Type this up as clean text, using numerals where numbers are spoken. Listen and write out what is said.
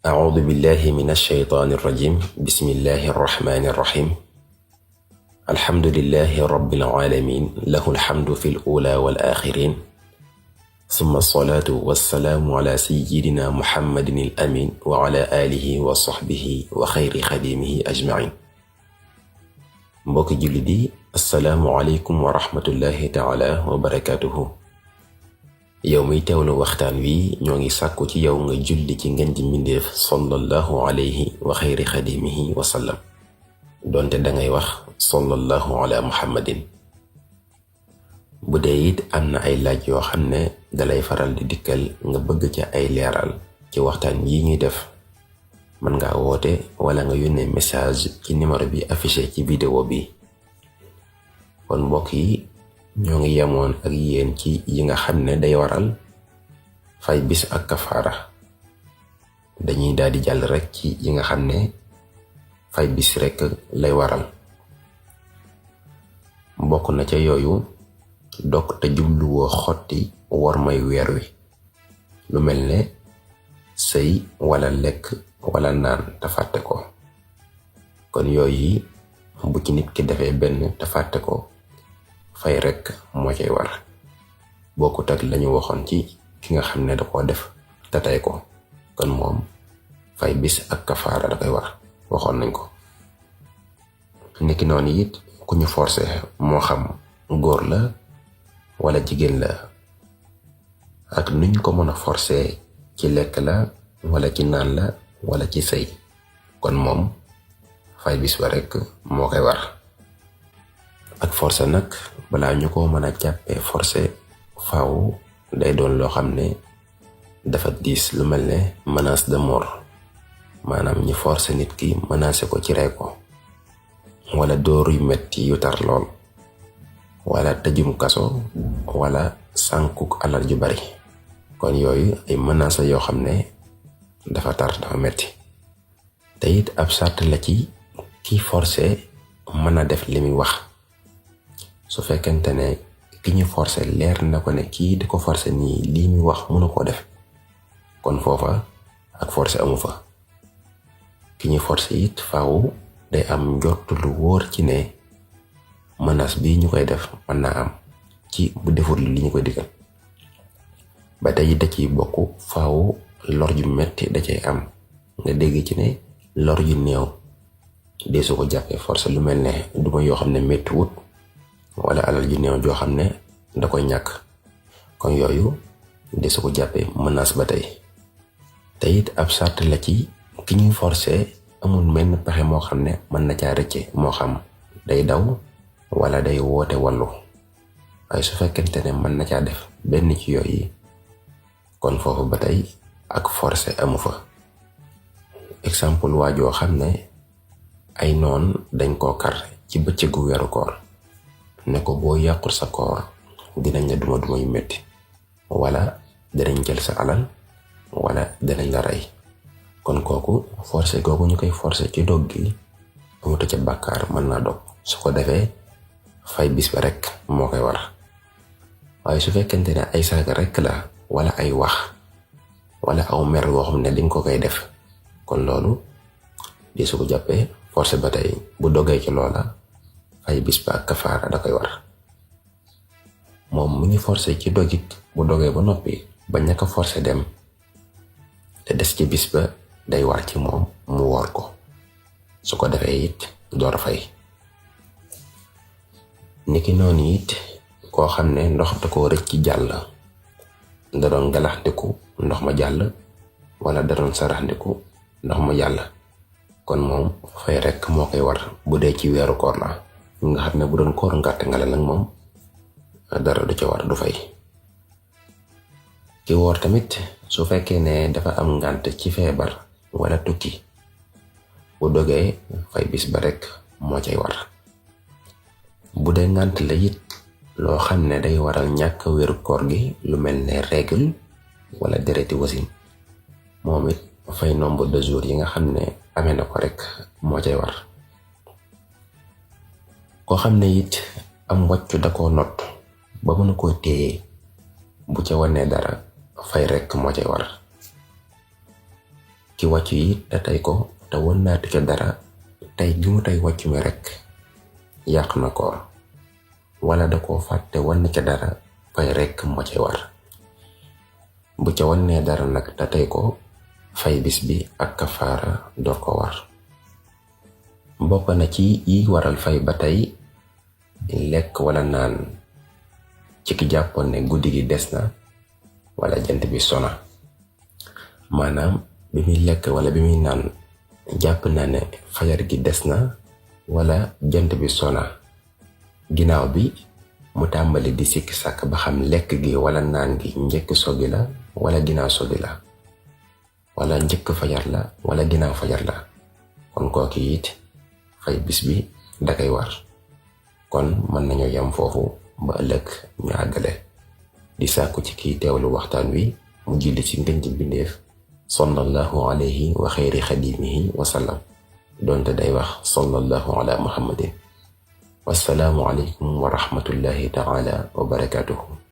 أعوذ بالله من الشيطان الرجيم بسم الله الرحمن الرحيم الحمد لله رب العالمين له الحمد في الأولى والآخرين ثم الصلاة والسلام على سيدنا محمد الأمين وعلى آله وصحبه وخير خديمه أجمعين mbokki jullit yi assalaamu aleykum wa rahmatullahi taala wa barakatuhu yow miy teewlu waxtaan wi ñoo ngi sàkku ci yow nga julli ci ngeen ji mbindeef sallallahu alayhi wa xayri xadimihi wa sallam doonte dangay wax sallallahu ala muhammadin bu dee it am na ay laaj yoo xam ne dalay faral di dikkal nga bëgg ca ay leeral ci waxtaan yi ñuy def mën nga woote wala nga yónnee message ci numéro bi affiché ci vidéo bi kon mbokk yi ñoo ngi yemoon ak yéen ci yi nga xam ne day waral fay bis ak kafaara dañuy daal di jàll rek ci yi nga xam ne fay bis rek lay waral bokk na ca yooyu dog te jubluwoo xotti war may weer wi lu mel ne sëy wala lekk wala naan te fàtte ko kon yooyu bu ci nit ki defee benn te fàtte ko fay rekk moo cay war bokkut ak lañu waxoon ci ki nga xam ne da koo def te tey ko kon moom fay bis ak kafaara da koy war waxoon nañ ko niki noonu it ku ñu forcé moo xam góor la wala jigéen la ak nuñ ko mën a forcé ci lekk la wala ci naan la wala ci sëy kon moom fay bis ba rekk moo koy war ak forcé nag balaa ñu ko mën a jàppee forcé faaw day doon loo xam ne dafa diis lu mel ne menace de mort maanaam ñi forcé nit ki menacé ko ci rey ko wala dóor yu metti yu tar lool wala tëjum kaso wala sànkuk alal ju bari kon yooyu ay menaces yoo xam ne dafa tar dafa metti te it ab sàrt la ci ki forcé mën a def li muy wax su fekkente ne ki ñu forcé leer na ko ne kii di ko forcé nii lii muy wax mënu koo def kon foofa ak forcé amu fa ki ñu forcé it faaw day am njort lu wóor ci ne menace bi ñu koy def mën naa am ci bu deful li ñu koy digal ba tey da ciy bokk faaw lor ju metti da cay am nga dégg ci ne lor ju néew dee su ko jàppee forcé lu mel ne duma yoo xam ne metti wut wala alal ju néew joo xam ne da koy ñàkk kon yooyu dee su ko jàppee menace ba tey te it ab sart la ci ki ñuy forcé amul menn pexe moo xam ne mën na caa rëcce moo xam day daw wala day woote wallu waaye su fekkente ne mën na caa def benn ci yooyu kon foofu ba tey ak forcé amu fa exemple waajoo xam ne ay noon dañ koo kar ci bëccëgu weeru koor ne ko boo yàqul sa koor dinañ la duma yu metti wala danañ jël sa alal wala danañ la rey kon kooku forcé googu ñu koy forcé ci dog gi amuta ca bàkkaar mën naa dog su ko defee fay bis ba rekk moo koy war waaye su fekkente ne ay saaga rekk la wala ay wax wala aw mer woo xam ne dañ ko koy def kon loolu di su ko jàppee forcé ba tey bu dogee ci loola fay bis ba ak kafaara da koy war moom mu ngi forcé ci dogit bu dogee ba noppi ba ña ko forcé dem te des ci bis ba day war ci moom mu woor ko su ko defee it door a fay niki noonu it koo xam ne ndox da ko rëcc ci jàll da doon galaxndiku ndox ma jàll wala da doon saraxndiku ndox ma jàll kon moom fay rekk moo koy war bu dee ci weeru koor la nga xam ne bu doon koor ngàtt nga la nag moom dara du ca war du fay ki woor tamit su fekkee ne dafa am ngànt ci feebar wala tukki bu dogee fay bis ba rekk moo cay war bu dee ngànt la it loo xam ne day waral ñàkk wéru koor gi lu mel ne règle wala dereti wasin moom it fay nombre de jours yi nga xam ne amee na ko rekk moo cay war koo xam ne it am wàccu da koo not ba mën a koo téye bu ca wanee dara fay rekk moo cay war ki wàcc yi te tey ko te won naati ca dara tey gi mu tey wàcc mi rekk yàq na koor wala da koo fàtte wan ca dara fay rekk moo ci war. bu ca wannee dara nag te tey ko fay bis bi ak kafaara door ko war. bokk na ci yi waral fay ba tey lekk wala naan ci ki jàppoon ne guddi gi des na wala jant bi sona. maanaam bi muy lekk wala bi muy naan jàpp na ne fajar gi des na wala jant bi sona, ginnaaw bi mu tàmbali di sikki sàkk ba xam lekk gi wala naan gi njëkk sogi la wala ginnaaw sogi la, wala njëkk fajar la wala ginnaaw fajar la, kon kooki it fay bis bi dakay war. kon mën nañu yam foofu ba ëllëg ñu àggale. di sàkku ci kiy teewlu waxtaan wi mu julli ci ngën ji bindeef sallallahu alayhi wa xayri xadimihi wa sallam, doonte day wax sallallahu ala muhammadin. wassalaamu alaykum wa rahmatullahi taala wa barakatuhu.